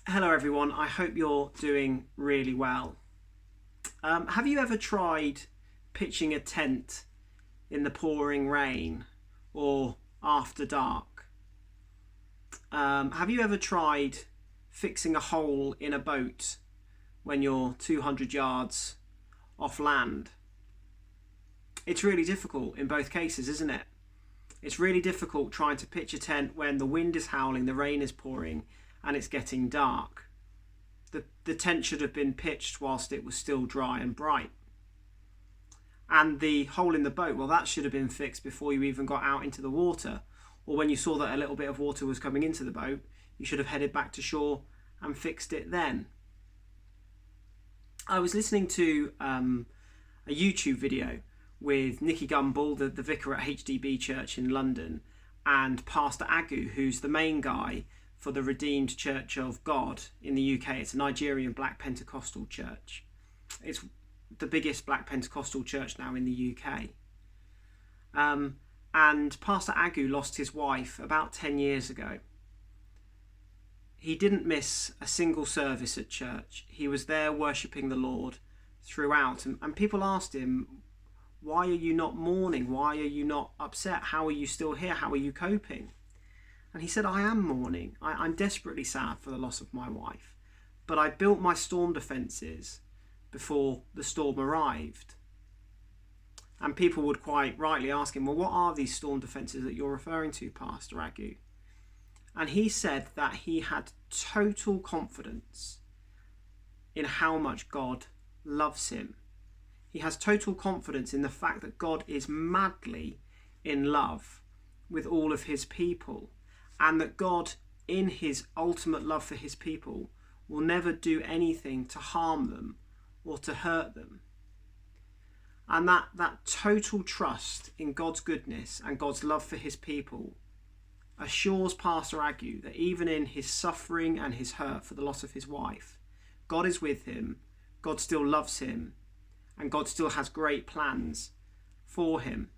Hello everyone, I hope you're doing really well. Have you ever tried pitching a tent in the pouring rain or after dark? Have you ever tried fixing a hole in a boat when you're 200 yards off land? It's really difficult in both cases, isn't it? It's really difficult trying to pitch a tent when the wind is howling, the rain is pouring, and it's getting dark. The tent should have been pitched whilst it was still dry and bright. And the hole in the boat, well, that should have been fixed before you even got out into the water. Or when you saw that a little bit of water was coming into the boat, you should have headed back to shore and fixed it then. I was listening to a YouTube video with Nicky Gumbel, the vicar at HDB Church in London, and Pastor Agu, who's the main guy for the Redeemed Church of God in the UK. It's a Nigerian Black Pentecostal church. It's the biggest Black Pentecostal church now in the UK. And Pastor Agu lost his wife about 10 years ago. He didn't miss a single service at church. He was there worshipping the Lord throughout. And people asked him, why are you not mourning? Why are you not upset? How are you still here? How are you coping? And he said, I am mourning. I'm desperately sad for the loss of my wife. But I built my storm defences before the storm arrived. And people would quite rightly ask him, well, what are these storm defences that you're referring to, Pastor Agu? And he said that he had total confidence in how much God loves him. He has total confidence in the fact that God is madly in love with all of his people, and that God, in his ultimate love for his people, will never do anything to harm them or to hurt them. And that total trust in God's goodness and God's love for his people assures Pastor Agu that even in his suffering and his hurt for the loss of his wife, God is with him, God still loves him, and God still has great plans for him.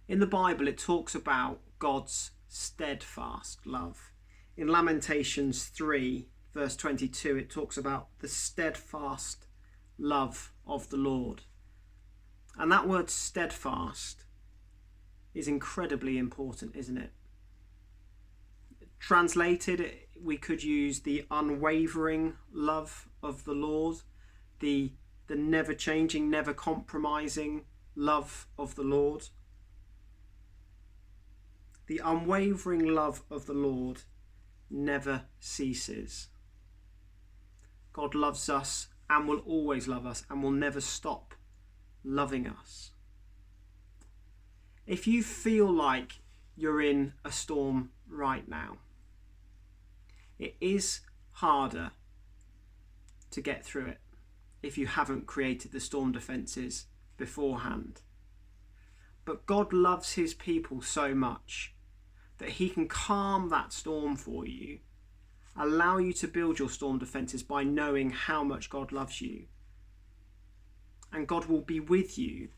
In the Bible, it talks about God's steadfast love. In Lamentations 3, verse 22, it talks about the steadfast love of the Lord. And that word steadfast is incredibly important, isn't it? Translated, we could use the unwavering love of the Lord, the never changing, never compromising love of the Lord. The unwavering love of the Lord never ceases. God loves us and will always love us and will never stop loving us. If you feel like you're in a storm right now, it is harder to get through it if you haven't created the storm defences beforehand. But God loves his people so much that he can calm that storm for you, allow you to build your storm defences by knowing how much God loves you. And God will be with you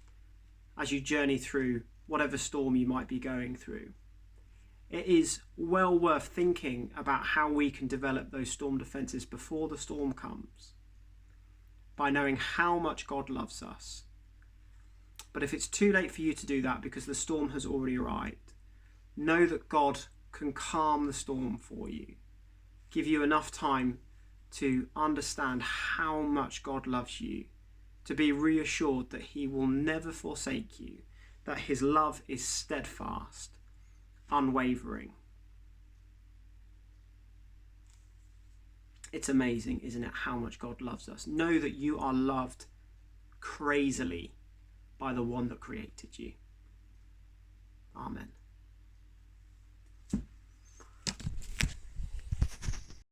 as you journey through whatever storm you might be going through. It is well worth thinking about how we can develop those storm defences before the storm comes, by knowing how much God loves us. But if it's too late for you to do that because the storm has already arrived, know that God can calm the storm for you, give you enough time to understand how much God loves you, to be reassured that he will never forsake you, that his love is steadfast, unwavering. It's amazing, isn't it, how much God loves us. Know that you are loved crazily by the one that created you. Amen.